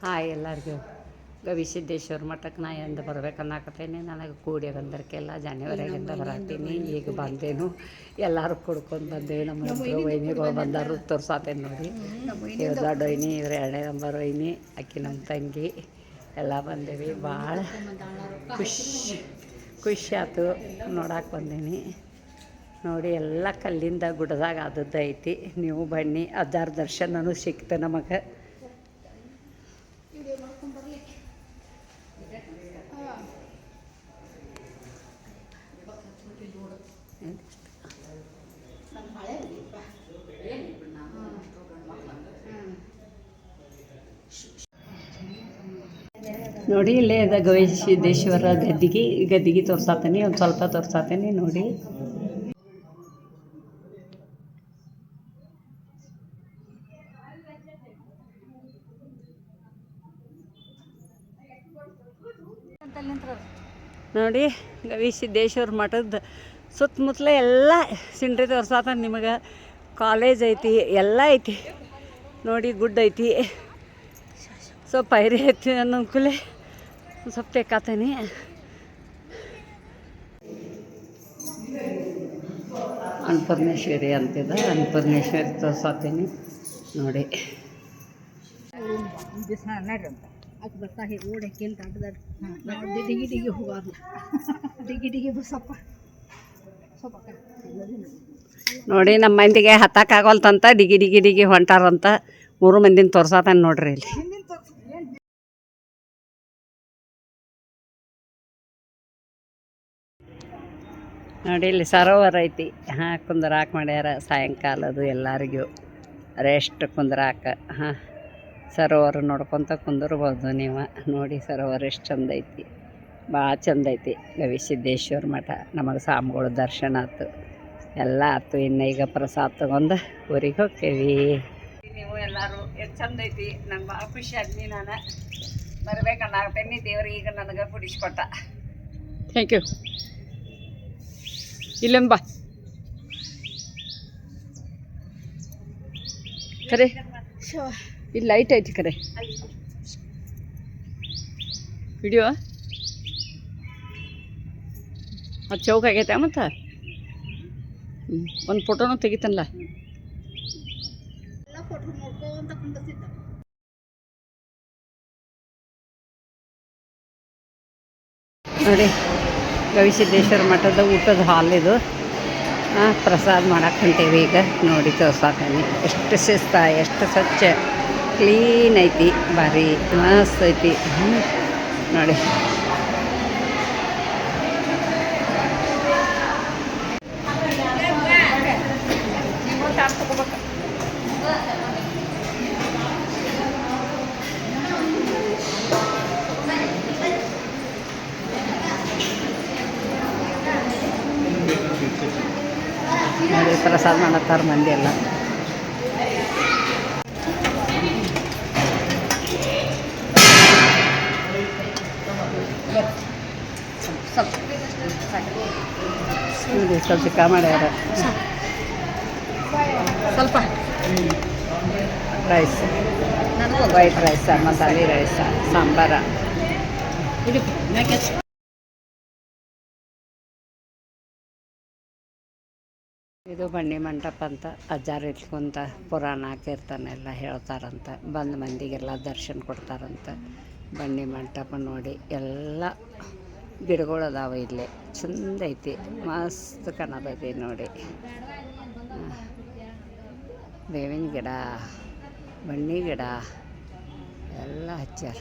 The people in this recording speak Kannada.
ಹಾಯ್ ಎಲ್ಲರಿಗೂ. ಗವಿಸಿದ್ದೇಶ್ವರ ಮಠಕ್ಕೆ ನಾ ಎಂದು ಬರ್ಬೇಕನ್ನಾಕತ್ತೇನೆ. ನನಗೆ ಕೂಡಿ ಬಂದರ್ಕೆಲ್ಲ ಜಾನ್ವರಿಯಾಗಿಂದ ಬರತ್ತೀನಿ. ಈಗ ಬಂದೇನು, ಎಲ್ಲರೂ ಕುಡ್ಕೊಂಡು ಬಂದೇವಿ. ನಮ್ಮ ಇಬ್ಬರು ವೈನಿಗಳು ಬಂದರು ತೋರ್ಸಾತೇನೆ ನೋಡಿ. ಇವ್ರು ದೊಡ್ಡ ವೈನಿ, ಇವ್ರು 2ನೇ ನಂಬರ್ ವೈನಿ, ಆಕಿ ನಮ್ಮ ತಂಗಿ ಎಲ್ಲ ಬಂದೇವಿ. ಭಾಳ ಖುಷಿ ಆಯ್ತು ನೋಡಕ್ಕೆ ಬಂದೀನಿ. ನೋಡಿ ಎಲ್ಲ ಕಲ್ಲಿಂದ ಗುಡ್ಡದಾಗ ಆದದ್ದು ಐತಿ. ನೀವು ಬನ್ನಿ, ಅಜ್ಜಾರ ದರ್ಶನನೂ ಸಿಕ್ತು ನಮಗೆ. ನೋಡಿ ಇಲ್ಲೇ ಅದ ಗವಿಸಿದ್ದೇಶ್ವರ ಗದ್ದಿಗೆ ತೋರ್ಸಾತೀನಿ. ಒಂದು ಸ್ವಲ್ಪ ತೋರ್ಸಾತೀನಿ ನೋಡಿ. ನೋಡಿ ಗವಿಸಿದ್ದೇಶ್ವರ ಮಠದ ಸುತ್ತಮುತ್ತಲ ಎಲ್ಲ ಸಿಂಡ್ರಿ ತೋರ್ಸಾತ ನಿಮಗೆ. ಕಾಲೇಜ್ ಐತಿ, ಎಲ್ಲ ಐತಿ ನೋಡಿ. ಗುಡ್ ಐತಿ, ಸ್ವಲ್ಪ ಪೈರಿ ಐತಿ ಅನ್ನೋದ್ಕೂಲೆ ಸ್ವಲ್ಪ ತೆಕ್ಕಾತೀನಿ. ಅನ್ನಪೂರ್ಣೇಶ್ವರಿ ಅಂತಿದೆ, ಅನ್ನಪೂರ್ಣೇಶ್ವರಿ ತೋರ್ಸಾತೀನಿ ನೋಡಿ. ನೋಡಿ ನಮ್ಮ ಮಂದಿಗೆ ಹತ್ತಕ್ಕಾಗಲ್ತಂತ ಡಿಗಿ ಹೊಂಟಾರಂತ. 3 ಮಂದಿನ ತೋರ್ಸಾತಾನೆ ನೋಡ್ರಿ ಇಲ್ಲಿ. ನೋಡಿ ಇಲ್ಲಿ ಸರೋವರ ಐತಿ. ಕುಂದ್ರಾಕ ಮಾಡ್ಯಾರ ಸಾಯಂಕಾಲದು ಎಲ್ಲರಿಗೂ ರೆಸ್ಟ್ ಕುಂದ್ರಾಕ. ಸರೋವರ ನೋಡ್ಕೊತ ಕುಂದಿರ್ಬೋದು ನೀವು. ನೋಡಿ ಸರೋವರ ಎಷ್ಟು ಚಂದ ಐತಿ, ಭಾಳ ಚಂದ ಐತಿ. ಗವಿಸಿದ್ದೇಶ್ವರ ಮಠ ನಮಗೆ ಸ್ವಾಮಿಗಳ ದರ್ಶನ ಆಯ್ತು, ಎಲ್ಲ ಆಯ್ತು. ಇನ್ನು ಈಗ ಪ್ರಸಾದ ತಗೊಂಡು ಊರಿಗೆ ಹೋಗ್ತೇವಿ. ನೀವು ಎಲ್ಲರೂ ಎಷ್ಟು ಚಂದ ಐತಿ. ನಂಗೆ ಭಾಳ ಖುಷಿ ಆದ್ನಿ. ನಾನು ಬರ್ಬೇಕನ್ನಾಗ್ತೇನೆ. ದೇವ್ರಿಗೆ ಈಗ ನನಗೆ ಕುಡಿಸ್ಕೊಟ್ಟ. Thank you. ಇಲ್ಲೊಂದು ಬಾ ಖರೆ, ಇಲ್ಲಿ ಲೈಟ್ ಐತಿ ಖರೆ. ವಿಡಿಯೋ ಅದು ಚೌಕ ಆಗೈತೆ. ಮತ್ತು ಒಂದು ಫೋಟೋನು ತೆಗಿತನಲ್ಲ. ನೋಡಿ ಗವಿಸಿದ್ದೇಶ್ವರ ಮಠದ ಊಟದ ಹಾಲ್ ಇದು. ಪ್ರಸಾದ ಮಾಡಕ್ಕೆ ಹೊಂಟೇವಿ ಈಗ. ನೋಡಿ ತೋರ್ಸಾತೀನಿ ಎಷ್ಟು ಶಿಸ್ತ, ಎಷ್ಟು ಸ್ವಚ್ಛ, ಕ್ಲೀನ್ ಐತಿ. ಭಾರಿ ಮಸ್ತ್ ಐತಿ ನೋಡಿ. ನೋಡಿ ಪ್ರಸಾದ ಮಾಡತ್ತಾರ ಮಂದಿ ಎಲ್ಲ. ನೋಡಿ ಸ್ವಲ್ಪ ಚಿಕ್ಕ ಮಾಡ್ಯಾರ. ಸ್ವಲ್ಪ ರೈಸ್, ವೈಟ್ ರೈಸ, ಮಸಾಲೆ ರೈಸ, ಸಾಂಬಾರ. ಇದು ಬಂಡಿ ಮಂಟಪ ಅಂತ. ಅಜ್ಜಾರು ಇಟ್ಕೊಂತ ಪುರಾಣ ಕೀರ್ತನೆಲ್ಲ ಹೇಳ್ತಾರಂತ. ಬಂದ ಮಂದಿಗೆಲ್ಲ ದರ್ಶನ ಕೊಡ್ತಾರಂತ. ಬಂಡಿ ಮಂಟಪ ನೋಡಿ. ಎಲ್ಲ ಗಿಡಗಳು ಅದಾವೆ ಇಲ್ಲೇ. ಚಂದ ಐತಿ, ಮಸ್ತ್ ಕಾಣತೈತಿ ನೋಡಿ. ಬೇವಿನ ಗಿಡ, ಬನ್ನಿ ಗಿಡ ಎಲ್ಲ ಹಚ್ಚಾರ.